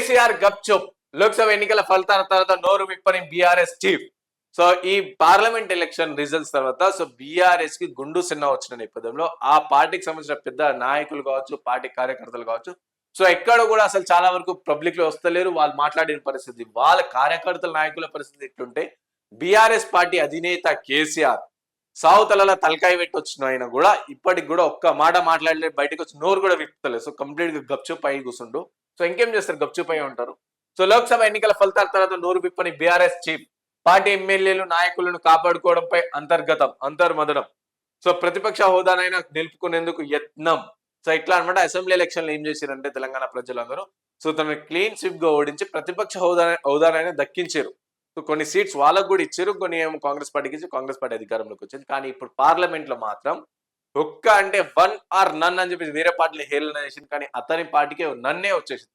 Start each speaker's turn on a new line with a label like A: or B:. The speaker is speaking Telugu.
A: కేసీఆర్ గప్చుప్ లోక్సభ ఎన్నికల ఫలితాల తర్వాత నోరు విప్పని బీఆర్ఎస్ చీఫ్. సో ఈ పార్లమెంట్ ఎలక్షన్ రిజల్ట్స్ తర్వాత సో బీఆర్ఎస్ కి గుండు సిన్న వచ్చిన నేపథ్యంలో ఆ పార్టీకి సంబంధించిన పెద్ద నాయకులు కావచ్చు, పార్టీ కార్యకర్తలు కావచ్చు, సో ఎక్కడ కూడా అసలు చాలా వరకు పబ్లిక్ లో వస్తలేరు. వాళ్ళు మాట్లాడిన పరిస్థితి, వాళ్ళ కార్యకర్తల నాయకుల పరిస్థితి ఎట్లుంటే, బీఆర్ఎస్ పార్టీ అధినేత కేసీఆర్ సావుతల తలకాయ పెట్టి వచ్చిన ఆయన కూడా ఇప్పటికి కూడా ఒక్క మాట మాట్లాడలేదు, బయటకు వచ్చి నోరు కూడా విప్పుతలేదు. సో కంప్లీట్ గా గప్చుప్ అయి కూర్చుండు. సో ఇంకేం చేస్తారు, గప్చుప్ అయి ఉంటారు. సో లోక్సభ ఎన్నికల ఫలితాల తర్వాత నోరు విప్పని బీఆర్ఎస్ చీఫ్ పార్టీ ఎమ్మెల్యేలు నాయకులను కాపాడుకోవడంపై అంతర్మదనం. సో ప్రతిపక్ష హోదానైనా నిలుపుకునేందుకు యత్నం. సో ఇట్లా అనమాట. అసెంబ్లీ ఎలక్షన్లు ఏం చేశారంటే తెలంగాణ ప్రజలందరూ సో తనని క్లీన్ స్విప్ గా ఓడించి ప్రతిపక్ష హోదానైనా దక్కించారు. సో కొన్ని సీట్స్ వాళ్ళకు కూడా ఇచ్చారు, కొన్ని ఏమో కాంగ్రెస్ పార్టీకి ఇచ్చి కాంగ్రెస్ పార్టీ అధికారంలోకి వచ్చింది. కానీ ఇప్పుడు పార్లమెంట్ లో మాత్రం ఒక్క అంటే 1 or none అని చెప్పి వేరే పార్టీలు హేళన చేసింది, కానీ అతని పార్టీకే నన్నే వచ్చేసింది.